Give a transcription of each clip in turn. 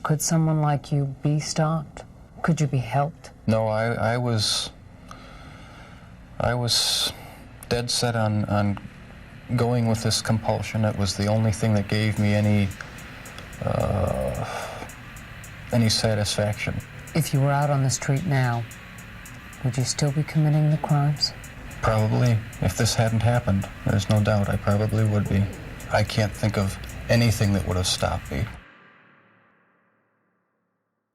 Could someone like you be stopped? Could you be helped? No, I was dead set on going with this compulsion. It was the only thing that gave me any satisfaction. If you were out on the street now, would you still be committing the crimes? Probably. If this hadn't happened, there's no doubt I probably would be. I can't think of anything that would have stopped me.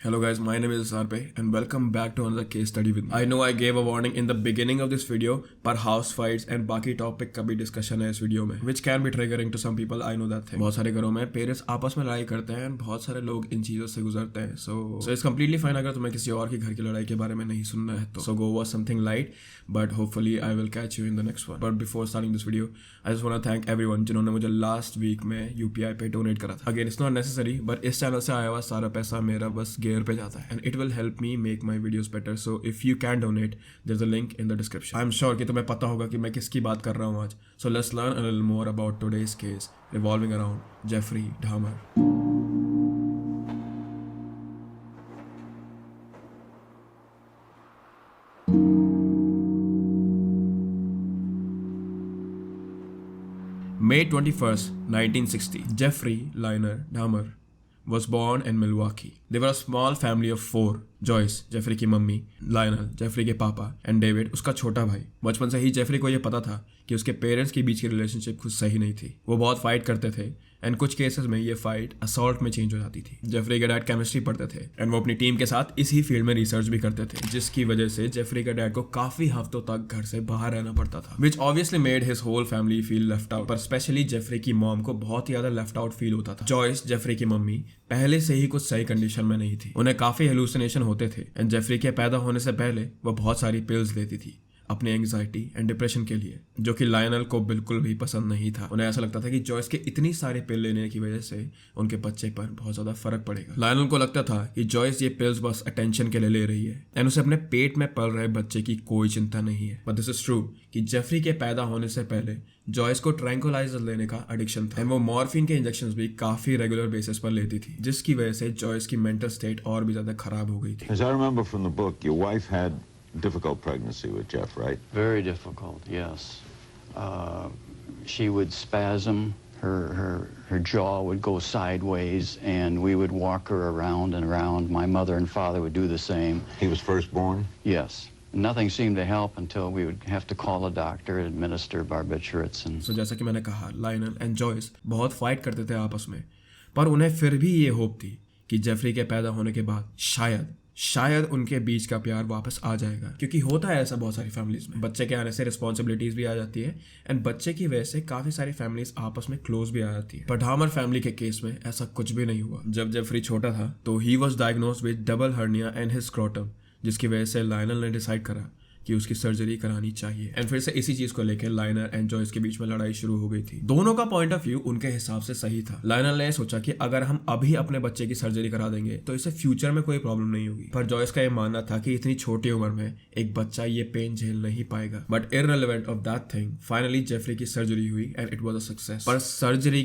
Hello guys, my name is Sarpe and welcome back to another case study with me. I know I gave a warning in the beginning of this video, पर house fights and बाकी topic का भी discussion है इस video में, which can be triggering to some people. I know that thing. बहुत सारे घरों में पेरेंट्स आपस में लड़ाई करते हैं, बहुत सारे लोग इन चीजों से गुजरते हैं. So it's completely fine अगर तुम्हें किसी और की घर की लड़ाई के बारे में नहीं सुनना है तो. So go watch something light, but hopefully I will catch you in the next one. But before starting this video, I just want to thank everyone जिन्होंने मुझे last week में UPI पे donate करा था. Again, it's not necessary, but इस channel से आया हुआ सारा पैसा मेरा बस gear पे जाता है, and it will help me make my videos better. So if you can donate, there's a link in the description. I'm sure कि तुम्हें पता होगा कि मैं किसकी बात कर रहा हूँ आज. So let's learn a little more about today's case revolving around Jeffrey Dahmer. May 21st, 1960, Jeffrey Lionel Dahmer was born in Milwaukee. They were a small family of 4. Joyce, Jeffrey की मम्मी, लायनल, जेफरी के पापा and David उसका छोटा भाई. बचपन से ही Jeffrey को यह पता था कि उसके पेरेंट्स के बीच की रिलेशनशिप कुछ सही नहीं थी. वो बहुत फाइट करते थे एंड कुछ केसेस में ये फाइट असॉल्ट में चेंज हो जाती थी. जेफरी के डैड केमिस्ट्री पढ़ते थे एंड वो अपनी टीम के साथ इसी फील्ड में रिसर्च भी करते थे, जिसकी वजह से जेफरी के डैड को काफी हफ्तों तक घर से बाहर रहना पड़ता था, which obviously made his whole family feel left out. पर स्पेशली जेफरी की मॉम को बहुत ही ज्यादा लेफ्ट आउट फील होता था. जॉयस, जेफरी की मम्मी, पहले से ही कुछ सही कंडीशन में नहीं थी. उन्हें काफी हेलुसिनेशन होते थे एंड जेफरी के पैदा होने से पहले वो बहुत सारी पिल्स लेती थी अपने एंग्जाइटी एंड डिप्रेशन के लिए, जो कि लायनल को बिल्कुल भी पसंद नहीं था. उन्हें ऐसा लगता था कि जॉयस के इतनी सारी पिल लेने की वजह से उनके बच्चे पर बहुत ज्यादा फर्क पड़ेगा. लायनल को लगता था कि जॉयस ये पिल्स बस अटेंशन के लिए ले रही है एंड उसे अपने पेट में पल रहे बच्चे की कोई चिंता नहीं है. बट दिस इज ट्रू कि जेफरी के पैदा होने से पहले जॉयस को ट्रैंकुलाइजर लेने का एडिक्शन था एंड वो मॉर्फिन के इंजेक्शंस भी काफी रेगुलर बेसिस पर लेती थी, जिसकी वजह से जॉयस की मेंटल स्टेट और भी ज्यादा खराब हो गई थी. As I remember from the book, your wife had difficult pregnancy with Jeff, right? Very difficult, yes. She would spasm, her jaw would go sideways, and we would walk her around and around. My mother and father would do the same. He was firstborn? Yes. Nothing seemed to help until we would have to call a doctor and administer barbiturates. So जैसा कि मैंने कहा, Lionel and Joyce बहुत fight करते थे आपस में, पर उन्हें फिर भी ये होप थी कि जेफरी के पैदा होने के बाद शायद उनके बीच का प्यार वापस आ जाएगा, क्योंकि होता है ऐसा बहुत सारी फैमिलीज में. बच्चे के आने से रिस्पॉन्सिबिलिटीज भी आ जाती है एंड बच्चे की वजह से काफी सारी फैमिलीज आपस में क्लोज भी आ जाती है. पर डामर फैमिली के केस में ऐसा कुछ भी नहीं हुआ. जब जेफरी छोटा था तो he was diagnosed with double hernia and his scrotum, जिसकी वजह से लायनल ने डिसाइड करा कि उसकी सर्जरी करानी चाहिए एंड फिर से इसी चीज को लेकर लायनल एंड जॉयस के बीच में लड़ाई शुरू हो गई थी. दोनों का पॉइंट ऑफ व्यू उनके हिसाब से सही था. लायनल ने सोचा कि अगर हम अभी अपने बच्चे की सर्जरी करा देंगे तो इससे फ्यूचर में कोई प्रॉब्लम नहीं होगी, पर जॉयस का यह मानना था कि इतनी छोटी उम्र में एक बच्चा ये पेन झेल नहीं पाएगा. But irrelevant of that thing, finally Jeffrey की सर्जरी हुई and it was a success. पर सर्जरी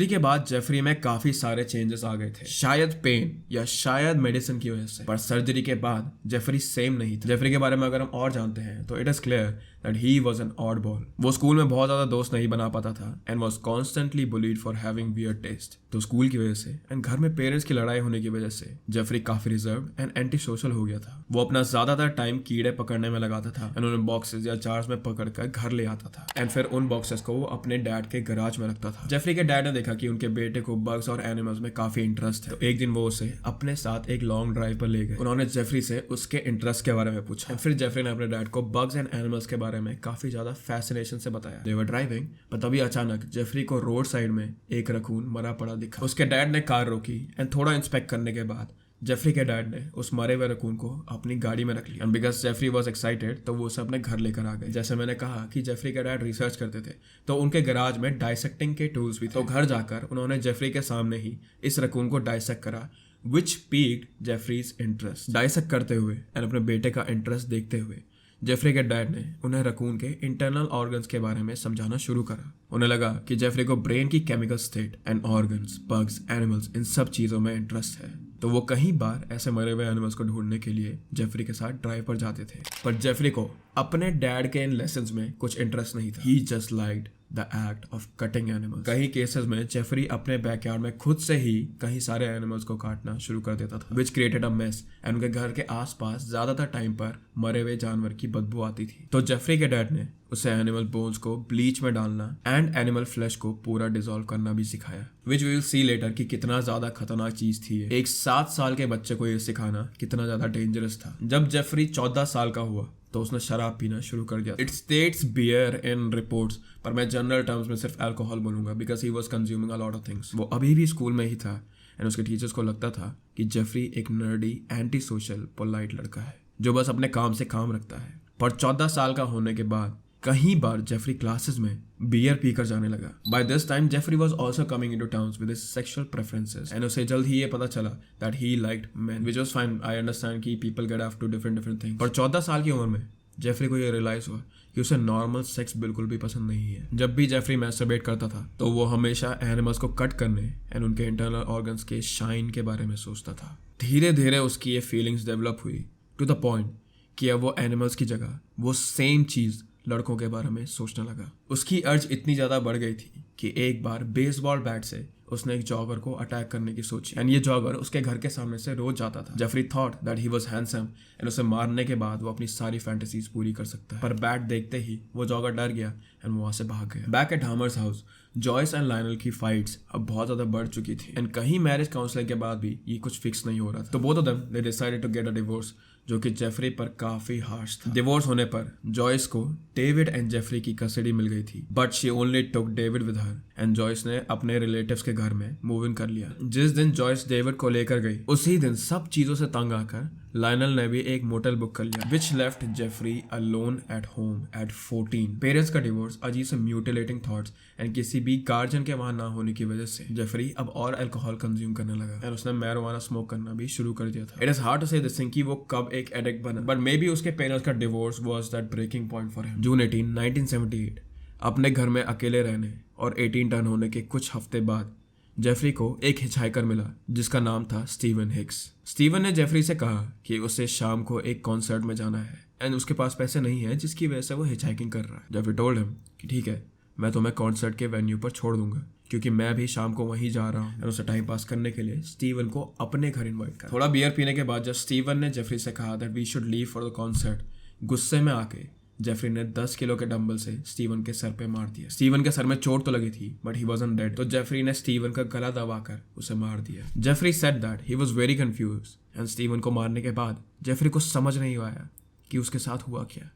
के बाद जेफरी में काफी सारे चेंजेस आ गए थे, शायद पेन या शायद मेडिसिन की वजह से. पर सर्जरी के बाद जेफरी सेम नहीं था. जेफरी के बारे में अगर हम और जानते हैं तो it is clear that he was an odd ball. वो स्कूल में बहुत ज्यादा दोस्त नहीं बना पाता था and was constantly bullied for having weird taste. तो स्कूल की वजह से एंड घर में पेरेंट्स की लड़ाई होने की वजह से जेफरी काफी रिजर्व्ड एंड एंटी सोशल हो गया था. वो अपना ज्यादातर टाइम कीड़े पकड़ने में लगाता था एंड उन्हें बॉक्सेस या जार्स में पकड़कर घर ले आता था एंड फिर उन बॉक्सेस को वो अपने डैड के गराज में रखता था. जेफरी के डैड ने देखा कि उनके बेटे को बग्स और एनिमल्स में काफी इंटरेस्ट है, तो एक दिन वो उसे अपने साथ एक लॉन्ग ड्राइव पर ले गए. उन्होंने जेफरी से उसके इंटरेस्ट के बारे में पूछा एंड फिर जेफरी ने अपने डैड को बग्स एंड एनिमल्स के बारे में काफी ज्यादा फैसिनेशन से बताया. दे वर ड्राइविंग, पर तभी अचानक जेफरी को रोड साइड में एक रकून मरा पड़ा दिखा. उसके डैड ने कार रोकी एंड थोड़ा इंस्पेक्ट करने के बाद जेफरी के डैड ने उस मरे हुए रकून को अपनी गाड़ी में रख लिया and because Jeffrey was excited तो वो उसे अपने घर लेकर आ गए. जैसे मैंने कहा कि जेफरी के डैड रिसर्च करते थे तो उनके गराज में डाइसेक्टिंग के टूल्स भी थे. तो घर जाकर उन्होंने जेफरी के सामने ही इस रकून को डाइसेक्ट करा, विच पीक्ड जेफरीज इंटरेस्ट. डाइसेक्ट करते हुए एंड अपने बेटे का इंटरेस्ट देखते हुए जेफरी के डैड ने उन्हें रकून के इंटरनल ऑर्गन्स के बारे में समझाना शुरू करा. उन्हें लगा कि जेफरी को ब्रेन की chemical state and organs, bugs, animals, इन सब चीजों में इंटरेस्ट है. तो वो कई बार ऐसे मरे हुए एनिमल्स को ढूंढने के लिए जेफरी के साथ ड्राइव पर जाते थे। पर जेफरी को अपने डैड के इन लेसन्स में कुछ इंटरेस्ट नहीं था। He just liked the act of cutting animals. कई केसेस में जेफरी अपने बैकयार्ड में खुद से ही कई सारे एनिमल्स को काटना शुरू कर देता था, which created a mess, and उनके घर के आसपास ज्यादातर टाइम पर मरे हुए जानवर की बदबू आती थी। तो जेफरी के डैड ने उसे एनिमल बोन्स को ब्लीच में डालना एंड एनिमल फ्लैश को पूरा डिसॉल्व करना भी सिखाया, which we will see later कि कितना ज्यादा खतरनाक चीज थी ये। एक 7 साल के बच्चे को ये सिखाना कितना ज्यादा डेंजरस था। जब जेफरी 14 साल का हुआ तो उसने शराब पीना शुरू कर दिया। It states beer in reports, पर मैं जनरल टर्म्स में सिर्फ अल्कोहल बोलूंगा because he was consuming a lot of things. वो अभी भी स्कूल में ही था एंड उसके टीचर्स को लगता था कि जेफरी एक नर्डी, एंटी सोशल, पोलाइट लड़का है जो बस अपने काम से काम रखता है। पर 14 साल का होने के बाद कई बार जेफरी क्लासेस में बियर पीकर जाने लगा। By this time Jeffrey was also coming into towns with his sexual preferences and उसे जल्द ही ये पता चला that he liked men, which was fine. I understand कि people get after different things. पर 14 साल की उम्र में जेफरी को ये रियलाइज हुआ कि उसे नॉर्मल सेक्स बिल्कुल भी पसंद नहीं है। जब भी जेफरी मैस्टरबेट करता था तो वो हमेशा एनिमल्स को कट करने एंड उनके इंटरनल ऑर्गन्स के शाइन के बारे में सोचता था। धीरे धीरे उसकी ये फीलिंग्स डेवलप हुई टू द पॉइंट कि अब वो एनिमल्स की जगह वो सेम चीज लड़कों के बारे में सोचने लगा। उसकी अर्ज इतनी ज्यादा बढ़ गई थी कि एक बार बेसबॉल बैट से उसने एक जॉगर को अटैक करने की सोची एंड ये जॉगर उसके घर के सामने से रोज जाता था। Jeffrey thought that he was handsome and उसे मारने के बाद वो अपनी सारी फैंटेसीज पूरी कर सकता है। पर बैट देखते ही वो जॉगर डर गया एंड वो वहां से भाग गया। Back at Hamer's house Joyce and Lionel की फाइट्स अब बहुत ज्यादा बढ़ चुकी थी एंड कहीं मैरिज काउंसलिंग के बाद भी ये कुछ फिक्स नहीं हो रहा था। तो both of them they decided to get a divorce, जो कि जेफरी पर काफी हार्श था। डिवोर्स होने पर जॉयस को डेविड एंड जेफरी की कस्टडी मिल गई थी, but she only took David with her and Joyce ने अपने रिलेटिव्स के घर में मूव इन कर लिया। जिस दिन जॉयस डेविड को लेकर गई उसी दिन सब चीजों से तंग आकर लायनल ने भी एक मोटेल बुक कर लिया, which left Jeffrey alone at home at 14। Parents का डिवोर्स, अजीब से म्यूटिलेटिंग थॉट्स एंड किसी भी गार्जियन के वहां ना होने की वजह से जेफरी अब और अल्कोहल कंज्यूम करने लगा एंड उसने मैरिजुआना स्मोक करना भी शुरू कर दिया था। It is hard to say this thing कि वो कब एक एडिक्ट बना, बट मे बी उसके पेरेंट्स का divorce was that breaking point for him. June 18, 1978 अपने घर में अकेले रहने और 18 टर्न होने के कुछ हफ्ते बाद जेफरी को एक हिचहाइकर मिला जिसका नाम था स्टीवन हिक्स। स्टीवन ने जेफरी से कहा कि उसे शाम को एक कॉन्सर्ट में जाना है एंड उसके पास पैसे नहीं है जिसकी वजह से वो हिचहाइकिंग कर रहा है। जेफरी टोल्ड हिम कि ठीक है, मैं तुम्हें कॉन्सर्ट के वेन्यू पर छोड़ दूंगा क्योंकि मैं भी शाम को वहीं जा रहा हूँ। एंड उसे टाइम पास करने के लिए स्टीवन को अपने घर इन्वाइट कर। थोड़ा बियर पीने के बाद जब स्टीवन ने जेफरी से कहा that we should leave for the concert, गुस्से में आके जेफरी ने 10 किलो के डंबल से स्टीवन के सर पे मार दिया। स्टीवन के सर में चोट तो लगी थी बट ही वाजंट डेड, तो जेफरी ने स्टीवन का गला दबाकर उसे मार दिया। Jeffrey said that he was very confused and Steven को मारने के बाद जेफरी को समझ नहीं आया कि उसके साथ हुआ क्या,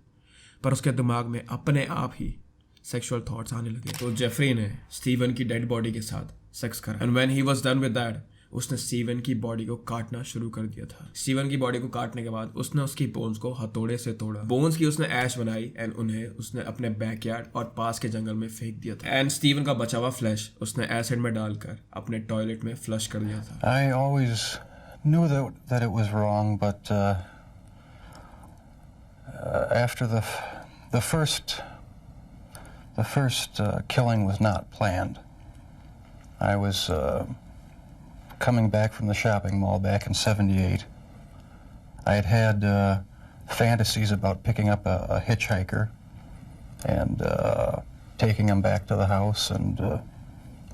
पर उसके दिमाग में अपने आप ही सेक्सुअल थॉट्स आने लगे। तो जेफरी ने स्टीवन की डेड बॉडी के साथ सेक्स करा and when he was done with that उसने स्टीवन की बॉडी को काटना शुरू कर दिया था। स्टीवन की बॉडी को काटने के बाद उसने उसकी बोन्स को हथौड़े से तोड़ा। बोन्स की उसने ऐश बनाई एंड उन्हें उसने अपने बैकयार्ड और पास के जंगल में फेंक दिया था एंड स्टीवन का बचा हुआ फ्लैश उसने एसिड में डालकर अपने टॉयलेट में फ्लश कर दिया था। I always knew that it was wrong, but after the first killing was not planned. I was coming back from the shopping mall back in '78. I had fantasies about picking up a hitchhiker and taking him back to the house and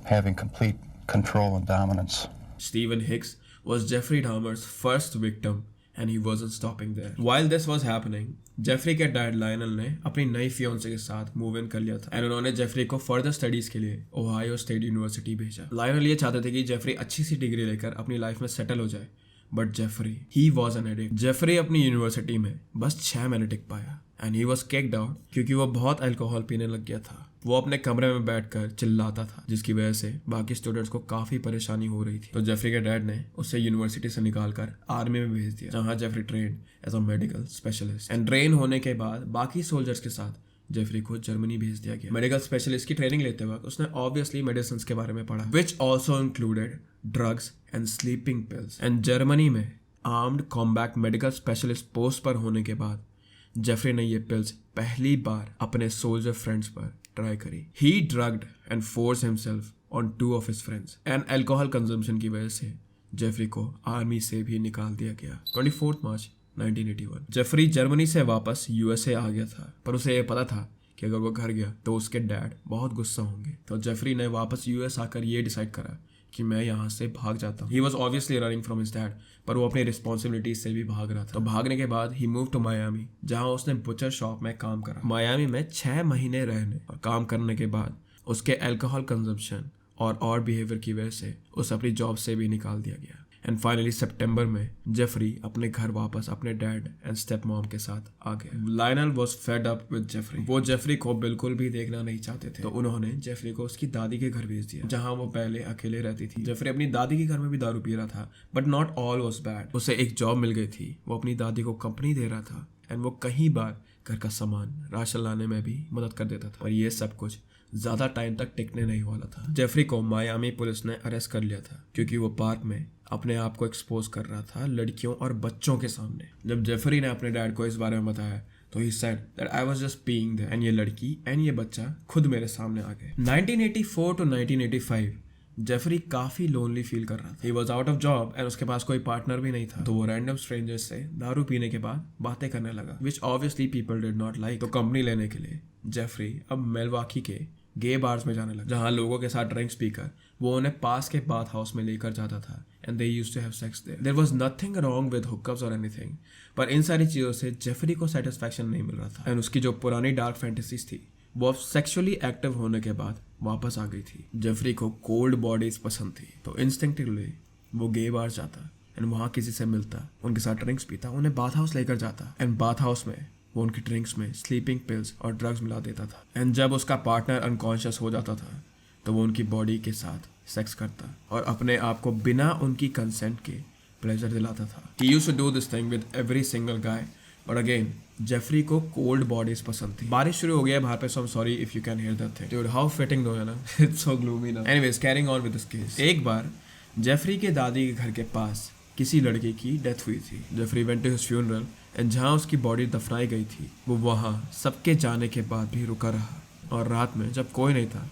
having complete control and dominance. Stephen Hicks was Jeffrey Dahmer's first victim and he wasn't stopping there. While this was happening, Jeffrey के dad Lionel ने अपनी नई फियोंसे के साथ move in कर लिया था and उन्होंने जेफरी को फर्दर स्टडीज के लिए ओहायो स्टेट यूनिवर्सिटी भेजा। लायनल ये चाहते थे कि जेफरी अच्छी सी डिग्री लेकर अपनी लाइफ में सेटल हो जाए, but Jeffrey he was an addict. Jeffrey अपनी यूनिवर्सिटी में बस 6 महीने टिक पाया and he was kicked out क्योंकि वो बहुत अल्कोहल पीने लग गया था। वो अपने कमरे में बैठकर चिल्लाता था जिसकी वजह से बाकी स्टूडेंट्स को काफी परेशानी हो रही थी। तो जेफरी के डैड ने उसे यूनिवर्सिटी से निकालकर आर्मी में भेज दिया जहां Jeffrey train as a medical specialist and train होने के बाद बाकी सोल्जर्स के साथ जेफरी को जर्मनी भेज दिया गया। मेडिकल स्पेशलिस्ट की ट्रेनिंग लेते वक्त उसने ऑब्वियसली मेडिसिन के बारे में पढ़ा which also included drugs and sleeping pills and Germany में armed combat medical specialist post पर होने के बाद जेफरी ने ये पिल्स पहली बार अपने सोल्जर फ्रेंड्स पर ट्राई करी। He drugged and force himself on 2 of his friends and alcohol consumption की वजह से जेफरी को आर्मी से भी निकाल दिया गया। 24 मार्च 1981 जेफरी जर्मनी से वापस यूएसए आ गया था, पर उसे यह पता था कि अगर वो घर गया तो उसके डैड बहुत गुस्सा होंगे। तो जेफरी ने वापस यूएस आकर ये डिसाइड करा कि मैं यहाँ से भाग जाता हूँ। He was obviously running from his dad, पर वो अपनी रिस्पॉन्सिबिलिटीज से भी भाग रहा था। तो भागने के बाद ही मूव टू मायामी, जहाँ उसने बुचर शॉप में काम करा। मायामी में 6 महीने रहने और काम करने के बाद उसके अल्कोहल कंजम्पशन और बिहेवियर की वजह से उसे अपनी जॉब से भी निकाल दिया गया। एंड फाइनली सितंबर में जेफरी अपने घर वापस अपने डैड एंड स्टेप मॉम के साथ आ गए। Lionel was fed up with Jeffrey. वो जेफरी को बिल्कुल भी देखना नहीं चाहते थे, तो उन्होंने जेफरी को उसकी दादी के घर भेज दिया, जहां वो पहले अकेले रहती थी। जेफरी अपनी दादी के घर में भी दारू पी रहा था, but not all was bad. उसे एक जॉब मिल गई थी, वो अपनी दादी को कंपनी दे रहा था एंड वो कई बार घर का सामान राशन लाने में भी मदद कर देता था। और ये सब कुछ ज्यादा टाइम तक टिकने नहीं वाला था। जेफरी को मायामी पुलिस ने अरेस्ट कर लिया था क्योंकि वो पार्क में अपने आप को एक्सपोज कर रहा था लड़कियों और बच्चों के सामने। जब जेफरी ने अपने डैड को इस बारे में बताया तो he said that I was just being there and ये लड़की एंड ये बच्चा खुद मेरे सामने आ गए। 1984 टू 1985 जेफरी काफी लोनली फील कर रहा था। He was out of job and उसके पास कोई पार्टनर भी नहीं था। तो वो रैंडम स्ट्रेंजर्स से दारू पीने के बाद बातें करने लगा, which obviously people did not like. तो कंपनी लेने के लिए जेफरी अब मिल्वॉकी के गे बार्स में जाने लगा, जहाँ लोगों के साथ ड्रिंक्स पीकर वो उन्हें पास के बाथ हाउस में लेकर जाता था and they used to have sex there. There was nothing wrong with hookups और एनीथिंग, पर इन सारी चीज़ों से जेफरी को सेटिस्फैक्शन नहीं मिल रहा था एंड उसकी जो पुरानी डार्क फैंटेसीज थी वो अब सेक्सुअली एक्टिव होने के बाद वापस आ गई थी। जेफरी को कोल्ड बॉडीज पसंद थी, तो इंस्टिंक्टिवली वो गे बार जाता एंड वहाँ किसी से मिलता, उनके साथ ड्रिंक्स पीता, उन्हें बाथ हाउस लेकर जाता एंड बाथ हाउस में वो उनकी ड्रिंक्स में स्लीपिंग पिल्स और ड्रग्स मिला देता था। एंड जब उसका पार्टनर अनकॉन्शियस हो जाता था तो वो उनकी बॉडी के साथ सेक्स करता और अपने आप को बिना उनकी कंसेंट के प्लेजर दिलाता था। He used to do this thing with every single guy, but again Jeffrey को कोल्ड बॉडीज पसंद थी। बारिश शुरू हो गया बाहर पे, so I'm sorry if you can hear that thing. Dude, how fitting though, है ना? It's so gloomy now. Anyways, carrying on with this case. एक बार जेफरी के दादी के घर के पास किसी लड़के की डेथ हुई थी। Jeffrey went to his funeral and जहाँ उसकी बॉडी दफनाई गई थी वो वहाँ सबके जाने के बाद भी रुका रहा, और रात में जब कोई नहीं था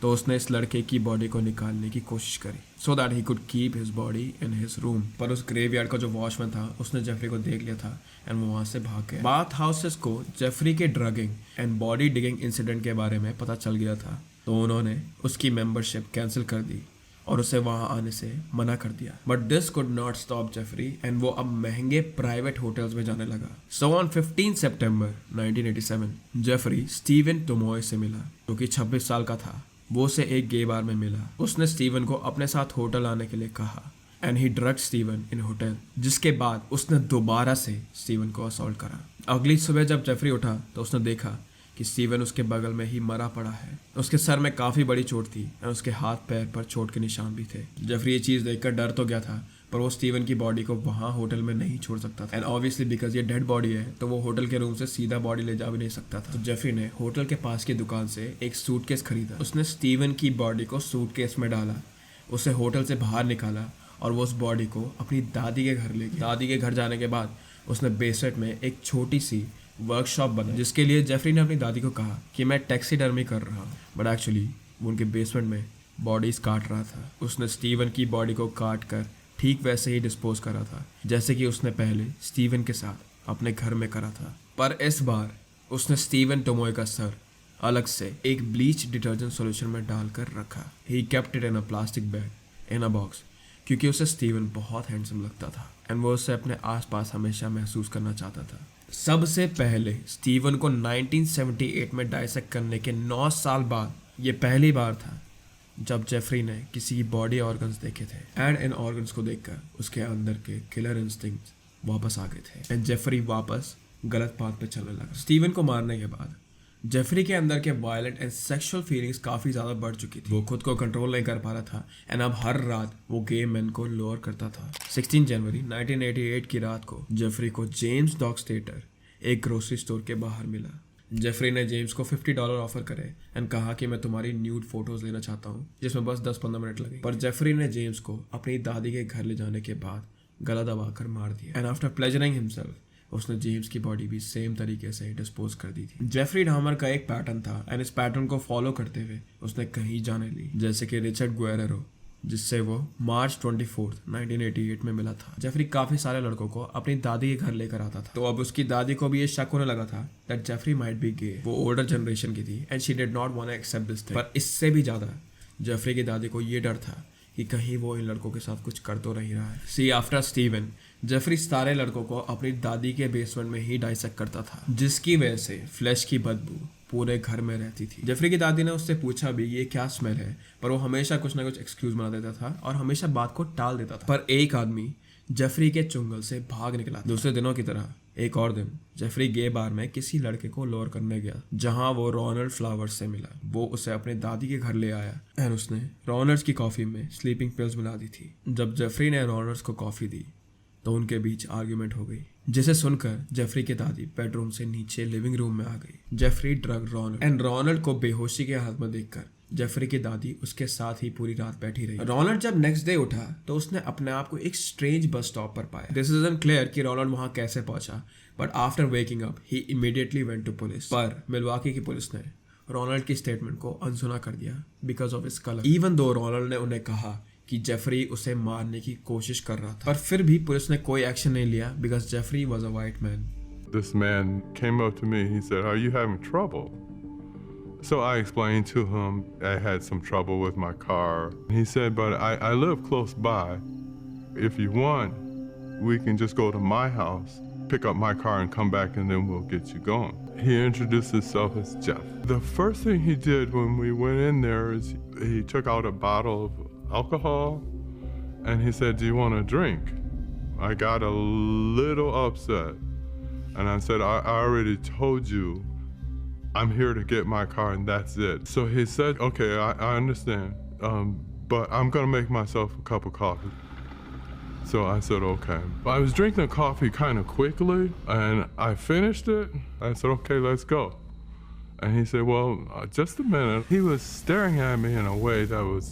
तो उसने इस लड़के की बॉडी को निकालने की कोशिश करी so that he could keep his body in his room. पर उस ग्रेवयार्ड का जो वॉचमैन था उसने जेफरी को देख लिया था एंड वो वहाँ से भाग गया। बाथ हाउसेस को जेफरी के ड्रगिंग एंड बॉडी डिगिंग इंसिडेंट के बारे में पता चल गया था, तो उन्होंने उसकी मेंबरशिप कैंसिल कर दी और उसे वहां आने से मना कर दिया। But this could not stop Jeffrey and वो अब महंगे प्राइवेट होटल्स में जाने लगा। सो ऑन 15 सितंबर 1987 जेफरी स्टीवन टोमॉय से मिला, जो कि 26 साल का था। वो उसे एक गे बार में मिला। उसने स्टीवन को अपने साथ होटल आने के लिए कहा and he drug Steven in hotel, जिसके बाद उसने दोबारा से स्टीवन को असॉल्ट करा। अगली सुबह जब जेफरी उठा तो उसने देखा कि स्टीवन उसके बगल में ही मरा पड़ा है। उसके सर में काफी बड़ी चोट थी और उसके हाथ पैर पर चोट के निशान भी थे। जेफरी ये चीज देखकर डर तो गया था, पर वो स्टीवन की बॉडी को वहां होटल में नहीं छोड़ सकता था एंड ऑब्वियसली बिकॉज ये डेड बॉडी है तो वो होटल के रूम से सीधा बॉडी ले जा भी नहीं सकता था। तो जेफरी ने होटल के पास की दुकान से एक सूटकेस खरीदा। उसने स्टीवन की बॉडी को सूटकेस में डाला, उसे होटल से बाहर निकाला और वो उस बॉडी को अपनी दादी के घर ले गया। दादी के घर जाने के बाद उसने बेसमेंट में एक छोटी सी वर्कशॉप बना, जिसके लिए जेफरी ने अपनी दादी को कहा कि मैं टैक्सीडर्मी कर रहा हूँ, बट एक्चुअली वो उनके बेसमेंट में बॉडीज काट रहा था। उसने स्टीवन की बॉडी को काट कर ठीक वैसे ही डिस्पोज करा था जैसे कि उसने पहले स्टीवन के साथ अपने घर में करा था, पर इस बार उसने स्टीवन टोमॉय का सर अलग से एक ब्लीच डिटर्जेंट सॉल्यूशन में डालकर रखा। He kept it in a plastic bag in a box, क्योंकि उसे स्टीवन बहुत हैंडसम लगता था एंड वो उसे अपने आसपास हमेशा महसूस करना चाहता था। सबसे पहले स्टीवन को 1978 में डाइसेक्ट करने के 9 साल बाद ये पहली बार था जब जेफरी ने किसी की बॉडी ऑर्गन्स देखे थे एंड इन ऑर्गन्स को देखकर उसके अंदर के किलर इंस्टिंक्ट्स वापस आ गए थे एंड जेफरी वापस गलत पाथ पे चलने लगा। स्टीवन को मारने के बाद जेफरी के अंदर के वायलेंट एंड सेक्सुअल फीलिंग्स काफ़ी ज़्यादा बढ़ चुकी थी। वो खुद को कंट्रोल नहीं कर पा रहा था एंड अब हर रात वो गे मैन को लोअर करता था। 16 जनवरी 1988 की रात को जेफरी को जेम्स डॉक्स्टेटर एक ग्रोसरी स्टोर के बाहर मिला। जेफरी ने जेम्स को $50 ऑफर करे एंड कहा कि मैं तुम्हारी न्यूड फोटोज लेना चाहता हूँ, जिसमें बस 10-15 मिनट लगे। पर जेफरी ने जेम्स को अपनी दादी के घर ले जाने के बाद गला दबाकर मार दिया एंड आफ्टर प्लेजरिंग हिमसेल्फ उसने जेम्स की बॉडी भी सेम तरीके से डिस्पोज कर दी थी। जेफरी डामर का एक पैटर्न था एंड इस पैटर्न को फॉलो करते हुए उसने कहीं जाने ली, जैसे कि रिचर्ड गुएरेरो, जिससे वो मार्च 24, 1988 में मिला था। जेफरी काफी सारे लड़कों को अपनी दादी के घर लेकर आता था, तो अब उसकी दादी को भी ये शक होने लगा था that Jeffrey might be gay. वो ओल्डर जनरेशन की थी and she did not want to accept this thing. पर इससे भी ज्यादा जेफरी की दादी को ये डर था कि कहीं वो इन लड़कों के साथ कुछ कर तो नहीं रहा है। सी आफ्टर स्टीवन, जेफरी सारे लड़कों को अपनी दादी के बेसमेंट में ही डाइसेक्ट करता था, जिसकी वजह से फ्लैश की बदबू पूरे घर में रहती थी। जेफरी की दादी ने उससे पूछा भी ये क्या स्मेल है, पर वो हमेशा कुछ ना कुछ एक्सक्यूज बना देता था और हमेशा बात को टाल देता था। पर एक आदमी जेफरी के चुंगल से भाग निकला। दूसरे दिनों की तरह एक और दिन जेफरी गे बार में किसी लड़के को लोर करने गया, जहां वो रोनाल्ड फ्लावर्स से मिला। वो उसे अपने दादी के घर ले आया एंड उसने रोनाल्ड्स की कॉफी में स्लीपिंग पिल्स मिला दी थी। जब जेफरी ने रोनाल्ड्स को कॉफी दी तो उनके बीच आर्ग्यूमेंट हो गई, जिसे सुनकर जेफरी की दादी बेडरूम से नीचे लिविंग रूम में आ गई। Jeffrey drug Ronald and Ronald को बेहोशी के हालत में देखकर जेफरी की दादी उसके साथ ही पूरी रात बैठी रही। रोनाल्ड जब नेक्स्ट डे उठा तो उसने अपने आप को एक स्ट्रेंज बस स्टॉप पर पाया। दिस इज अनक्लियर कि रोनाल्ड वहां कैसे पहुंचा, but after waking up he immediately went to police. पर मिलवाकी की पुलिस ने रोनाल्ड की स्टेटमेंट को अनसुना कर दिया because of his colour. Even though Ronald ने उन्हें कहा कि जेफरी उसे मारने की कोशिश कर रहा था, पर फिर भी पुलिस ने कोई एक्शन नहीं लिया because Jeffrey was a white man. This man came up to me. He said, "Are you having trouble?" So I explained to him I had some trouble with my car. He said, "But I live close by. If you want, we can just go to my house, pick up my car and come back and then we'll get you going." He introduced himself as Jeff. The first thing he did when we went in there is he took out a bottle of alcohol and he said, "Do you want a drink?" I got a little upset and I said, I already told you I'm here to get my car and that's it. So he said, "Okay, I understand, but I'm gonna make myself a cup of coffee." So I said, "Okay." I was drinking the coffee kind of quickly and I finished it. I said, "Okay, let's go." And he said, "Well, just a minute." He was staring at me in a way that was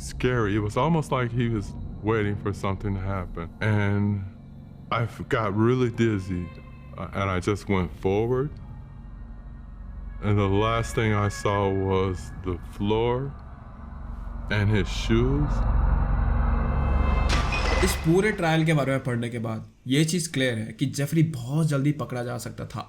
scary. It was almost like he was waiting for something to happen. And I got really dizzy and I just went forward. And the last thing I saw was the floor and his shoes. इस पूरे trial के बारे में पढ़ने के बाद ये चीज क्लियर है कि जेफरी बहुत जल्दी पकड़ा जा सकता था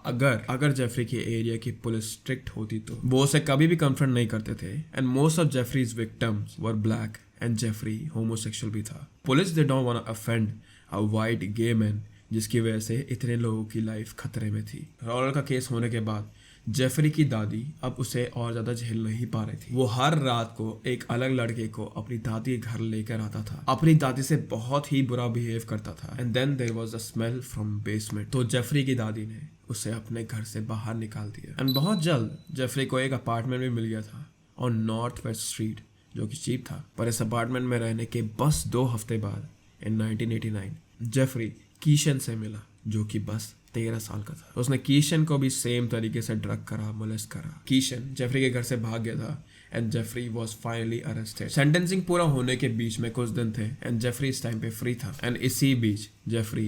अगर जेफरी के एरिया की पुलिस स्ट्रिक्ट होती तो। वो उसे कभी भी कन्फ्रंट नहीं करते थे and most of Jeffrey's victims were black and Jeffrey homosexual भी था। Police they don't want to offend a white gay man, जिसकी वजह से इतने लोगों की लाइफ खतरे में थी। रोनाल्ड का केस होने के बाद जेफरी की दादी अब उसे और ज्यादा झेल नहीं पा रही थी। वो हर रात को एक अलग लड़के को अपनी दादी के घर लेकर आता था, अपनी दादी से बहुत ही बुरा बिहेव करता था and then there was a smell from basement. तो जेफरी की दादी ने उसे अपने घर से बाहर निकाल दिया एंड बहुत जल्द जेफरी को एक अपार्टमेंट भी मिल गया था ऑन नॉर्थ वेस्ट स्ट्रीट, जो कि चीप था। पर इस अपार्टमेंट में रहने के बस 2 हफ्ते बाद इन 1989 जेफरी कीशन से मिला, जो कि बस 13 साल का था। उसने कीशन को भी सेम तरीके से ड्रग करा, मोलेस्ट करा। कीशन जेफरी के घर से भाग गया था and Jeffrey was finally arrested. Sentencing पूरा होने के बीच में कुछ दिन थे एंड जेफरी इस टाइम पे फ्री था एंड इसी बीच जेफरी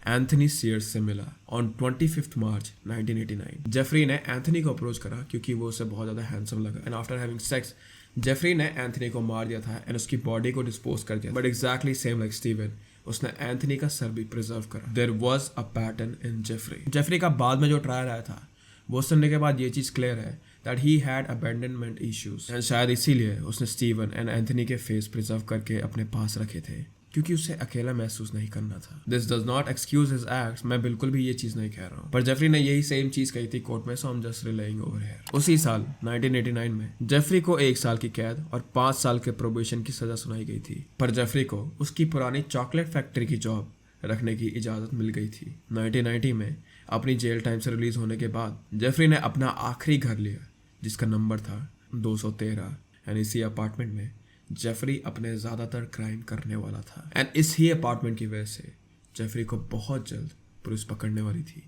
एंथनी सीयर्स से मिला ऑन 25 मार्च 1989। जेफरी ने एंथनी को अप्रोच करा क्योंकि वो उसे बहुत ज्यादा हैंडसम लगा and after having sex Jeffrey ने एंथनी को मार दिया था एंड उसकी बॉडी को डिस्पोज कर दिया। But exactly same like Steven, उसने एंथनी का सर भी प्रिजर्व करा। There was a pattern in Jeffrey का बाद में जो ट्रायल आया था वो सुनने के बाद ये चीज क्लियर है that he had abandonment issues and शायद इसीलिए उसने स्टीवन एंड एंथनी के फेस प्रिजर्व करके अपने पास रखे थे, क्योंकि उसे अकेला महसूस नहीं करना था। This does not excuse his acts, मैं बिल्कुल भी ये चीज नहीं कह रहा हूँ, पर जेफरी ने यही सेम चीज कही थी कोर्ट में, so I am just relaying over here. उसी साल 1989 में जेफरी को 1 साल की कैद और 5 साल के प्रोबेशन की सजा सुनाई गई थी, पर जेफरी को उसकी पुरानी चॉकलेट फैक्ट्री की जॉब रखने की इजाजत मिल गई थी। 1990 में अपनी जेल टाइम से रिलीज होने के बाद जेफरी ने अपना आखिरी घर लिया जिसका नंबर था 213 एंड इसी अपार्टमेंट में जेफरी अपने ज्यादातर क्राइम करने वाला था एंड इस ही अपार्टमेंट की वजह से जेफरी को बहुत जल्द पुलिस पकड़ने वाली थी।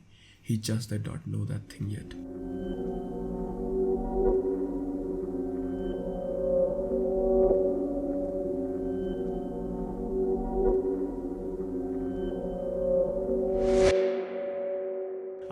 He just did not know that thing yet.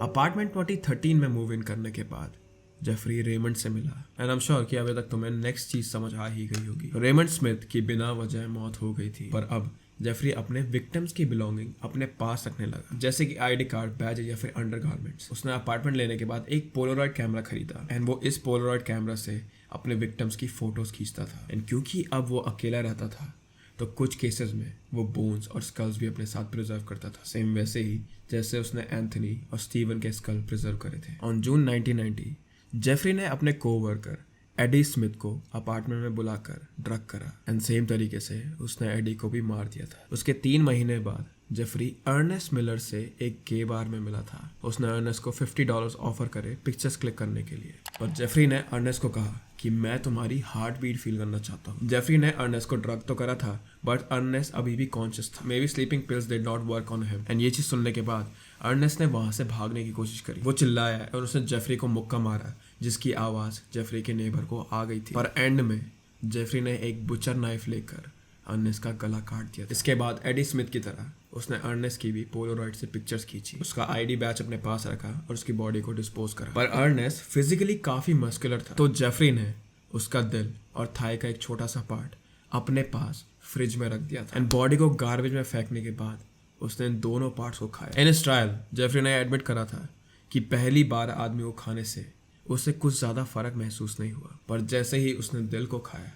Apartment 2013 में मूव इन करने के बाद जेफरी रेमंड से मिला। एंड आई एम श्योर कि अभी तक तुम्हें नेक्स्ट चीज समझ आ ही गई होगी। रेमंड स्मिथ की बिना वजह मौत हो गई थी, पर अब जेफरी अपने विक्टिम्स की बिलोंगिंग अपने पास रखने लगा, जैसे कि आईडी कार्ड, बैज या फिर अंडरगारमेंट्स। उसने अपार्टमेंट लेने के बाद एक पोलरॉइड कैमरा खरीदा एंड वो इस पोलरॉइड कैमरा से अपने विक्टिम्स की फोटोज खींचता था। एंड क्योंकि अब वो अकेला रहता था तो कुछ केसेस में वो बोन्स और स्कल्स भी अपने साथ प्रिजर्व करता था, सेम वैसे ही जैसे उसने एंथनी और स्टीवन के स्कल प्रिजर्व करे थे। ऑन जून 1990 जेफरी ने अपने कोवर्कर एडी स्मिथ को अपार्टमेंट में बुलाकर ड्रग करा एंड सेम तरीके से उसने एडी को भी मार दिया था। उसके 3 महीने बाद जेफरी अर्नेस्ट मिलर से एक गे बार में मिला था। उसने अर्नेस्ट को $50 ऑफर करे पिक्चर्स क्लिक करने के लिए, पर जेफरी ने अर्नेस्ट को कहा कि मैं तुम्हारी हार्ट बीट फील करना चाहता हूँ। जेफरी ने अर्नेस्ट को ड्रग तो करा था, बट अर्नेस्ट अभी भी कॉन्शियस था। May be sleeping pills did not work on him. And ये चीज सुनने के बाद अर्नेस्ट ने वहां से भागने की कोशिश करी। वो चिल्लाया और उसने जेफरी को मुक्का मारा, जिसकी आवाज जेफरी के नेबर को आ गई थी। पर एंड में जेफरी ने एक बुचर नाइफ लेकर अर्नेस्ट का गला काट दिया। इसके बाद एडी स्मिथ की तरह उसने अर्नेस्ट की भी पोलरॉइड से पिक्चर्स खींची, उसका आईडी बैच अपने पास रखा और उसकी बॉडी को डिस्पोज करा। पर अर्नेस्ट फिजिकली काफी मस्कुलर था, तो जेफरी ने उसका दिल और थाई का एक छोटा सा पार्ट अपने पास फ्रिज में रख दिया था एंड बॉडी को गार्बेज में फेंकने के बाद उसने इन दोनों पार्ट्स को खाया। इन इस ट्रायल जेफरी ने एडमिट करा था कि पहली बार आदमी को खाने से उसे कुछ ज्यादा फर्क महसूस नहीं हुआ, पर जैसे ही उसने दिल को खाया,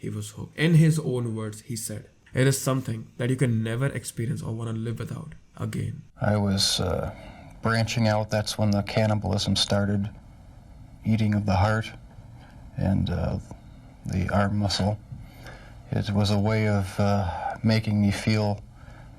he was hooked. In his own words, he said, "It is something that you can never experience or want to live without again." I was branching out. That's when the cannibalism started, eating of the heart and the arm muscle. It was a way of making me feel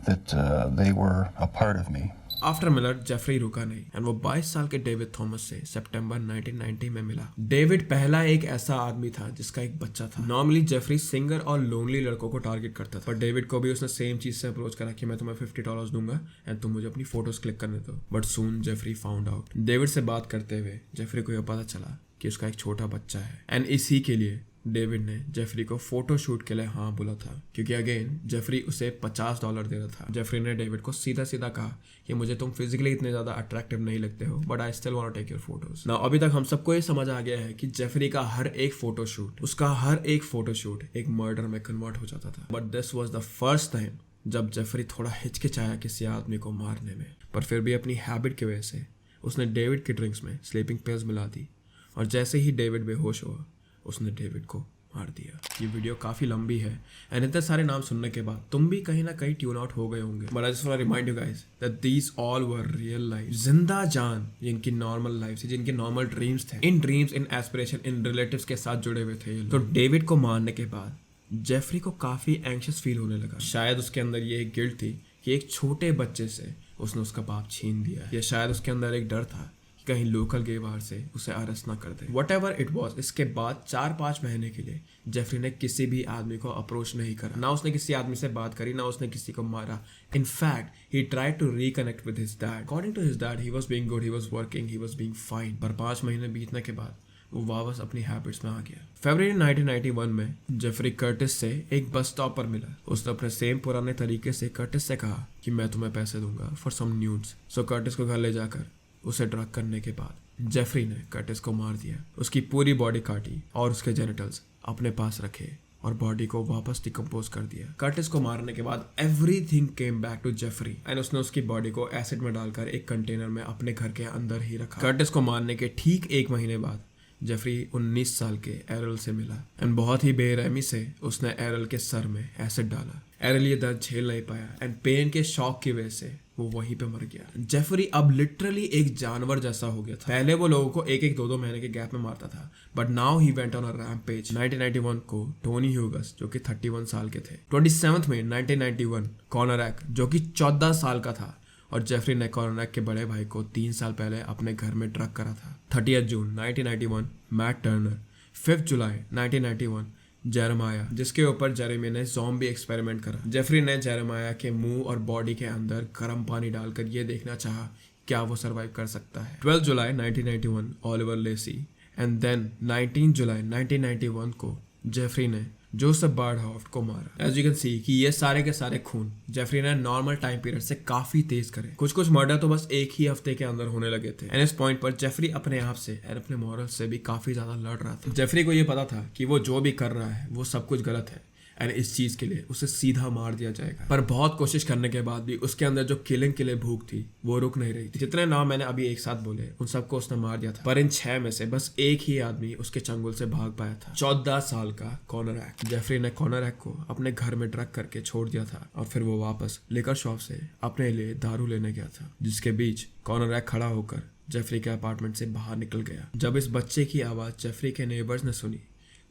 that they were a part of me. After Miller Jeffrey रुका नहीं and वो 22 साल के David Thomas से सितंबर 1990 में मिला। David पहला एक ऐसा आदमी था जिसका एक बच्चा था। नॉर्मली जेफरी सिंगर और लोनली लड़कों को टारगेट करता था, पर डेविड को भी उसने सेम चीज से अप्रोच करा कि मैं तुम्हें $50 दूंगा एंड तुम मुझे अपनी फोटोज क्लिक करने दो। But soon Jeffrey found out. David से बात करते हुए जेफरी को यह पता चला कि उसका एक छोटा बच्चा है एंड इसी के लिए डेविड ने जेफरी को फोटो शूट के लिए हाँ बोला था, क्योंकि अगेन जेफरी उसे $50 दे रहा था। जेफरी ने डेविड को सीधा सीधा कहा कि मुझे तुम फिजिकली इतने ज्यादा अट्रैक्टिव नहीं लगते हो, but I still want to take your photos. Now अभी तक हम सबको ये समझ आ गया है कि जेफरी का हर एक फोटोशूट, उसका हर एक फोटोशूट एक मर्डर में कन्वर्ट हो जाता था। But this was the first time जब जेफरी थोड़ा हिचकिचाया किसी आदमी को मारने में, पर फिर भी अपनी हैबिट की वजह से उसने डेविड की ड्रिंक्स में स्लीपिंग पिल्स मिला दी और जैसे ही डेविड बेहोश हुआ उसने डेविड को मार दिया। ये वीडियो काफी लंबी है एंड इतने सारे नाम सुनने के बाद तुम भी कहीं ना कहीं ट्यून आउट हो गए होंगे, but I just want to remind you guys that these all were real life, जिंदा जान जिनकी नॉर्मल लाइफ थी, जिनके नॉर्मल ड्रीम्स थे। इन ड्रीम्स, इन एस्पिरेशन, इन रिलेटिव्स के साथ जुड़े हुए थे। तो डेविड को मारने के बाद जेफरी को काफी एंग्शियस फील होने लगा। शायद उसके अंदर ये एक गिल्ट थी कि एक छोटे बच्चे से उसने उसका बाप छीन दिया, या शायद उसके अंदर एक डर था कहीं लोकल गे बाहर से उसे अरेस्ट ना कर दे। Whatever it was, इसके बाद 4-5 महीने के लिए जेफरी ने किसी भी आदमी को अप्रोच नहीं करा, ना उसने किसी आदमी से बात करी, ना उसने किसी को मारा। In fact, he tried to reconnect with his dad. According to his dad, he was being good, he was working, he was being fine. पर 5 महीने बीतने के बाद वो वापस अपनी हैबिट्स में आ गया। फरवरी 1991 में जेफरी कर्टिस से एक बस स्टॉप पर मिला। उसने अपने सेम पुराने तरीके से कर्टिस से कहा कि मैं तुम्हें पैसे दूंगा for some nudes. So Curtis को घर ले जाकर उसे ड्रग करने के बाद जेफरी ने कर्टिस को मार दिया, उसकी पूरी बॉडी काटी और उसके जेनिटल्स अपने पास रखे और बॉडी को वापस डिकम्पोज कर दिया। कर्टिस को मारने के बाद everything came back to Jeffrey and उसने उसकी बॉडी को एसिड में डालकर एक कंटेनर में अपने घर के अंदर ही रखा। कर्टिस को मारने के ठीक 1 महीने बाद जेफरी 19 साल के एरल से मिला एंड बहुत ही बेरहमी से उसने एरल के सर में एसिड डाला। एरल ये दर्द झेल नहीं पाया एंड पेन के शॉक की वजह से वो वहीं पे मर गया। जेफरी अब लिटरली एक जानवर जैसा हो गया था। पहले वो लोगों को 1-2 महीने के गैप में मारता था, but now he went on a rampage. 1991 को टोनी ह्यूगस जो कि 31 साल के थे, 27 में 1991 कॉनरैक जो कि 14 साल का था, और जेफरी ने कॉनरैक के बड़े भाई को 3 साल पहले अपने घर में ड्रग करा था। 30 जून 1991 मैट टर्नर, 5 जुलाई 1991 जेरेमाया, जिसके ऊपर जेरेमी ने ज़ॉम्बी एक्सपेरिमेंट करा। जेफरी ने जेरेमाया के मुंह और बॉडी के अंदर गर्म पानी डालकर ये देखना चाहा क्या वो सरवाइव कर सकता है। 12 जुलाई 1991 ओलिवर लेसी एंड देन 19 जुलाई 1991 को जेफरी ने जोसेफ बर्डहॉफ्ट को मारा। एज यू कैन सी कि ये सारे के सारे खून जेफरी ने नॉर्मल टाइम पीरियड से काफी तेज करे। कुछ मर्डर तो बस एक ही हफ्ते के अंदर होने लगे थे। एंड इस पॉइंट पर जेफरी अपने आप से और अपने मॉरल से भी काफी ज्यादा लड़ रहा था। जेफरी को ये पता था कि वो जो भी कर रहा है वो सब कुछ गलत है एंड इस चीज के लिए उसे सीधा मार दिया जाएगा। पर बहुत कोशिश करने के बाद भी उसके अंदर जो किलिंग के लिए भूख थी वो रुक नहीं रही थी। जितने नाम मैंने अभी एक साथ बोले उन सबको उसने मार दिया था, पर इन 6 में से बस एक ही आदमी उसके चंगुल से भाग पाया था। 14 साल का कॉनर एक्ट। जेफरी ने कॉनर एक्ट को अपने घर में ड्रग करके छोड़ दिया था और फिर वो वापस लिकर शॉप से अपने लिए दारू लेने गया था, जिसके बीच कॉनर एक्ट खड़ा होकर जेफरी के अपार्टमेंट से बाहर निकल गया। जब इस बच्चे की आवाज जेफरी के नेबर्स ने सुनी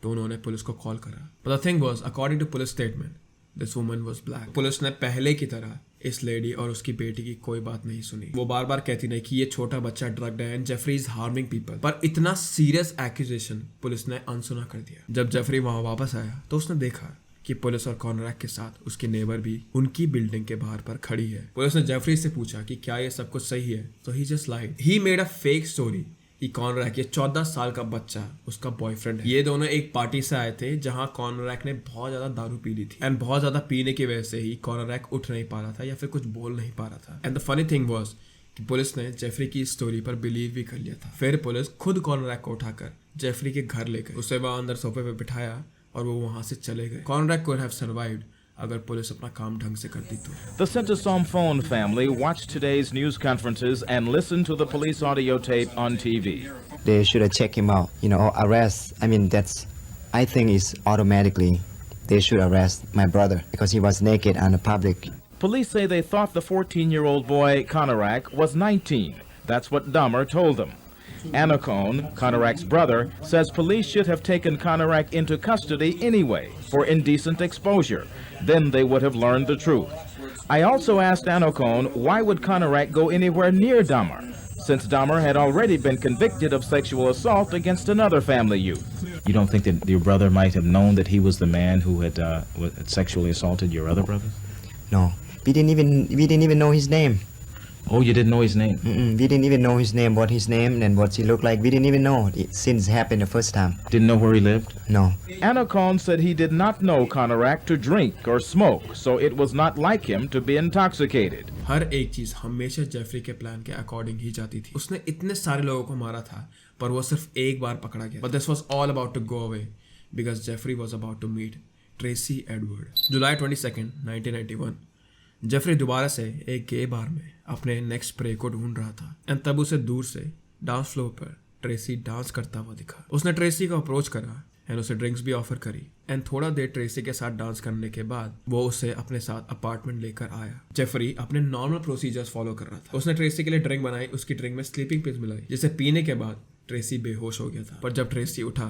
तो उन्होंने पुलिस को कॉल करा। But the thing was, according to police statement, this woman was black. Police ने पहले की तरह इस लेडी और उसकी बेटी की कोई बात नहीं सुनी। वो बार बार कहती नहीं कि ये छोटा बच्चा ड्रग्ड है and Jeffrey is harming people, पर इतना सीरियस एक्यूजेशन पुलिस ने अनसुना कर दिया। जब जेफरी वहां वापस आया तो उसने देखा कि पुलिस और कॉनरैक के साथ उसकी नेबर भी उनकी बिल्डिंग के बाहर पर खड़ी है। पुलिस ने जेफरी से पूछा कि क्या ये सब कुछ सही है, तो he just lied. He made a fake story कि कॉनरैक, ये 14 साल का बच्चा उसका बॉयफ्रेंड है। ये दोनों एक पार्टी से आए थे जहां कॉनरैक ने बहुत ज्यादा दारू पी ली थी एंड बहुत ज्यादा पीने की वजह से ही कॉनरैक उठ नहीं पा रहा था या फिर कुछ बोल नहीं पा रहा था। And the funny thing was कि पुलिस ने जेफरी की स्टोरी पर बिलीव भी कर लिया था। फिर पुलिस खुद कॉनरैक को उठाकर जेफरी के घर ले गए, उसे वहां अंदर सोफे पे बिठाया और वो वहां से चले गए। कॉनरैक कुड हैव सर्वाइव्ड अगर पुलिस अपना काम ढंग से करती तो। The Centosom family watched today's news conferences and listened to the police audio tape on TV. They should have checked him out, or arrest. I mean, I think it's automatically, they should arrest my brother because he was naked on the public. Police say they thought the 14-year-old boy, Konorak, was 19. That's what Dahmer told them. Anacone, Konorak's brother, says police should have taken Konorak into custody anyway for indecent exposure. Then they would have learned the truth. I also asked Anacone why would Konorak go anywhere near Dahmer, since Dahmer had already been convicted of sexual assault against another family youth. You don't think that your brother might have known that he was the man who had sexually assaulted your other brother? No, we didn't even know his name. Oh, you didn't know his name? We didn't even know his name, what his name and what he looked like. We didn't even know since it happened the first time. Didn't know where he lived? No. Anacone said he did not know Konorak to drink or smoke, so it was not like him to be intoxicated. हर एक चीज हमेशा Jeffrey के plan के according ही जाती थी। उसने इतने सारे लोगों को मारा था पर वो सिर्फ एक बार पकड़ा गया। But this was all about to go away because Jeffrey was about to meet Tracy Edward. July 22nd, 1991. Jeffrey दोबारा से एक गे बार में अपने नेक्स्ट प्रे को ढूंढ रहा था एंड तब उसे दूर से डांस फ्लोर पर ट्रेसी डांस करता हुआ दिखा। उसने ट्रेसी को अप्रोच करा एंड उसे ड्रिंक्स भी ऑफर करी एंड थोड़ा देर ट्रेसी के साथ डांस करने के बाद वो उसे अपने साथ अपार्टमेंट लेकर आया। जेफरी अपने नॉर्मल प्रोसीजर्स फॉलो कर रहा था। उसने ट्रेसी के लिए ड्रिंक बनाई, उसकी ड्रिंक में स्लीपिंग पिल्स मिलाई जिसे पीने के बाद ट्रेसी बेहोश हो गया था। पर जब ट्रेसी उठा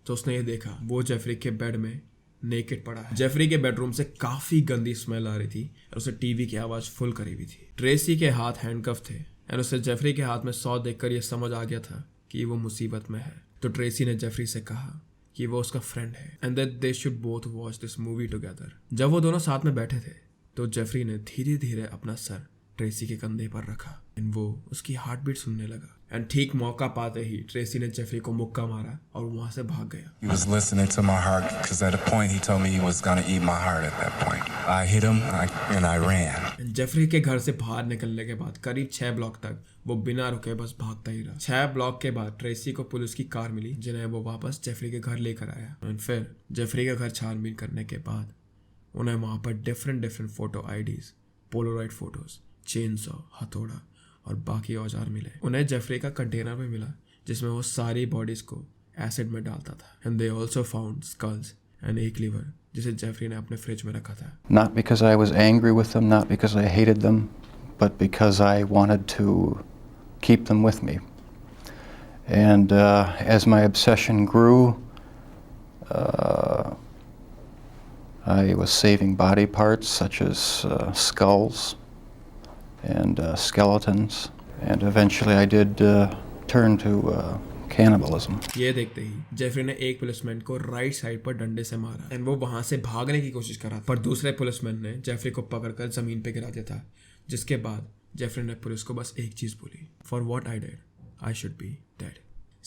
तो उसने ये देखा वो जेफरी के बेड में नेकेड पड़ा है। जेफरी के बेडरूम से काफी गंदी स्मेल आ रही थी और उसे टीवी की आवाज फुल करी हुई थी। ट्रेसी के हाथ हैंडकफ थे एंड उसे जेफरी के हाथ में 100 देखकर यह समझ आ गया था कि वो मुसीबत में है। तो ट्रेसी ने जेफरी से कहा कि वो उसका फ्रेंड है and that they should both watch this movie together. जब वो दोनों साथ में बैठे थे तो जेफरी ने धीरे धीरे अपना सर ट्रेसी के कंधे पर रखा एंड वो उसकी हार्ट बीट सुनने लगा एंड ठीक मौका पाते ही ट्रेसी ने जेफरी को मुक्का मारा और वहां से भाग गया। He was listening to my heart because at a point he told me he was going to eat my heart at that point. I hit him and I ran. Jeffrey के घर से बाहर निकलने के बाद करीब 6 ब्लॉक तक वो बिना रुके बस भागता ही रहा। 6 ब्लॉक के बाद ट्रेसी को पुलिस की कार मिली जिन्हें वो वापस जेफरी के घर लेकर आया एंड फिर जेफरी के घर छानबीन करने के बाद उन्हें वहां पर different photo IDs, Polaroid photos, chainsaw, हथौड़ा और बाकी औजार मिले। उन्हें जेफरी का कंटेनर भी मिला जिसमें वो सारी बॉडीज को एसिड में डालता था and they also found skulls and एक लिवर जिसे जेफरी ने अपने फ्रिज में रखा था। Not because I was angry with them, not because I hated them, but because I wanted to keep them with me. And as my obsession grew, I was saving body parts such as skulls and skeletons, and eventually I did turn to cannibalism. ये देखते ही Jeffrey ने एक policeman को right side पर डंडे से मारा and वो वहां से भागने की कोशिश करा पर दूसरे पुलिसमैन ने जेफरी को पकड़कर जमीन पे गिरा दिया था, जिसके बाद जेफरी ने पुलिस को बस एक चीज बोली, for what I did I should be dead.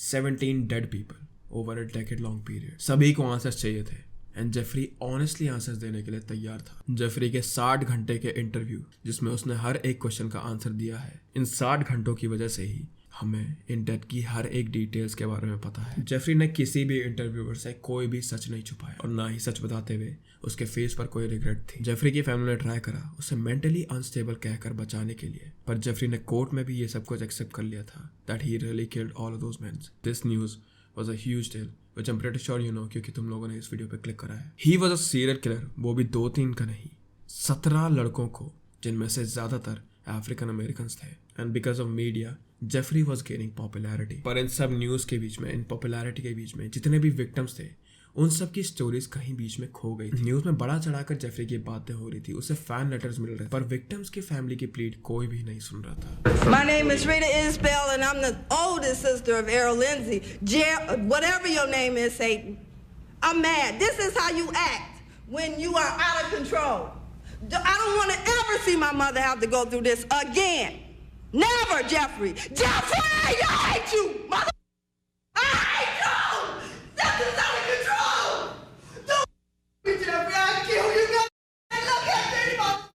17 dead people over a decade long period. सभी को आंसर्स चाहिए थे एंड जेफरी ऑनेस्टली आंसर्स देने के लिए तैयार था। जेफरी के 60 घंटे के इंटरव्यू जिसमें उसने हर एक क्वेश्चन का आंसर दिया है, इन 60 घंटों की वजह से ही हमें इन डेथ की हर एक डिटेल्स के बारे में पता है। जेफरी ने किसी भी इंटरव्यूअर से कोई भी सच नहीं छुपाया और ना ही सच बताते हुए उसके फेस पर कोई रिग्रेट थी। जेफरी की फैमिली ने ट्राई करा उसे मेंटली अनस्टेबल कहकर बचाने के लिए, पर जेफरी ने कोर्ट में भी ये सब कुछ एक्सेप्ट कर लिया था that he really killed all of those main. This news was a huge deal which I am pretty sure you know, क्योंकि तुम लोगों ने इस वीडियो पे क्लिक करा है। He was a serial killer, वो भी 2-3 का नहीं, 17 लड़कों को, जिनमें से ज्यादातर अफ्रीकन अमेरिकन थे। And because of media Jeffrey was gaining popularity. पर इन सब न्यूज के बीच में, इन पॉपुलैरिटी के बीच में जितने भी विक्टिम्स थे उन सब की स्टोरीज कहीं बीच में खो गई थी। न्यूज में बड़ा चढ़ाकर जेफरी की बातें हो रही थी, उसे फैन लेटर्स मिल रहे थे, पर विक्टिम्स की फैमिली की प्लीड कोई भी नहीं सुन रहा था। My name is Rita Isbell and I'm the oldest sister of Errol Lindsay. Whatever your name is, Satan. I'm mad. This is how you act when you are out of control. I don't want to ever see my mother have to go through this again. Never, Jeffrey. Jeffrey, I hate you, mother. I hate you. This is out of control. Don't me, Jeffrey. I kill you. Look at me, mother.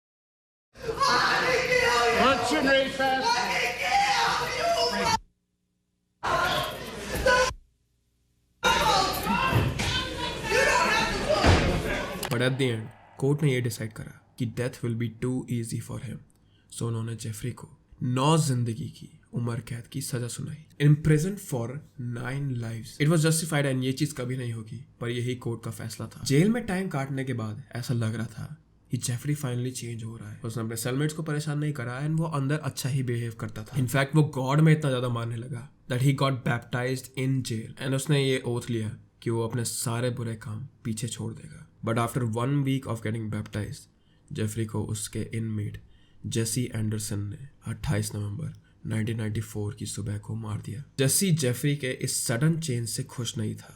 I can kill you. Punch him really fast. I can kill you. You don't have to push. But at the end court ने ये decide करा कि death will be too easy for him, so उन्होंने Jeffrey को 9 जिंदगी की उम्र कैद की सजा सुनाई, in prison for 9 lives. It was justified and ये चीज कभी नहीं होगी, पर यही कोर्ट का फैसला था। जेल में टाइम काटने के बाद ऐसा लग रहा था कि जेफरी फाइनली चेंज हो रहा है। उसने अपने सेलमेट्स को परेशान नहीं करा एंड वो अंदर अच्छा ही बिहेव करता था। इनफैक्ट वो गॉड में इतना ज्यादा मानने लगा that he got baptized in jail and उसने ये ओथ लिया कि वो अपने सारे बुरे काम पीछे छोड़ देगा। But after 1 week of getting baptized, Jeffrey को उसके इनमेट जेसी एंडरसन ने 28 नवंबर 1994 की सुबह को मार दिया। जेसी जेफरी के इस सडन चेंज से खुश नहीं था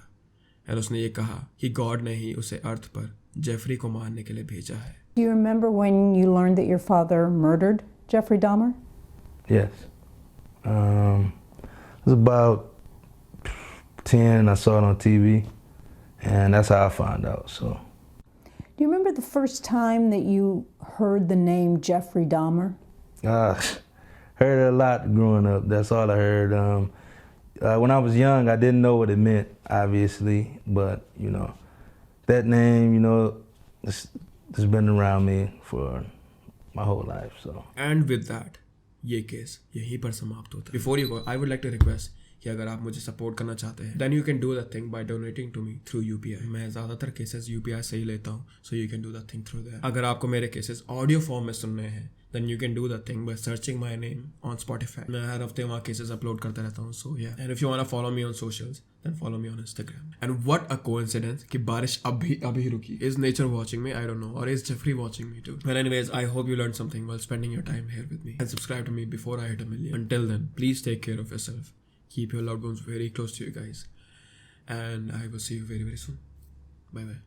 और उसने ये कहा कि गॉड ने ही उसे अर्थ पर जेफरी को मारने के लिए भेजा है। Do you remember when you learned that your father murdered Jeffrey Dahmer? Yes. It was about 10. I saw it on TV, and that's how I found out. So. Do you remember the first time that you heard the name Jeffrey Dahmer? Heard it a lot growing up. That's all I heard. When I was young, I didn't know what it meant, obviously, but you know, that name, you know, it's been around me for my whole life. So. And with that, ये case यहीं पर समाप्त होता है। Before you go, I would like to request कि अगर आप मुझे सपोर्ट करना चाहते हैं then you can do that thing by donating to me through UPI। मैं ज़्यादातर केसेस UPI से ही लेता हूँ, so you can do that thing through there। अगर आपको मेरे केसेस ऑडियो फॉर्म में सुनने हैं then you can do that thing by searching my name on Spotify। मैं हर हफ्ते वहाँ केसेस अपलोड करता रहता हूँ, so yeah। And if you wanna follow me on socials then follow me on Instagram। And what a coincidence कि बारिश अभी रुकी। Is nature watching me? I don't know। Or is Jeffrey watching me too? Well anyways, I hope you learned something while spending your time here with me। And subscribe to me before I hit 1 million। Until then, please take care of yourself। Keep your loved ones very close to you guys. And I will see you very, very soon. Bye bye.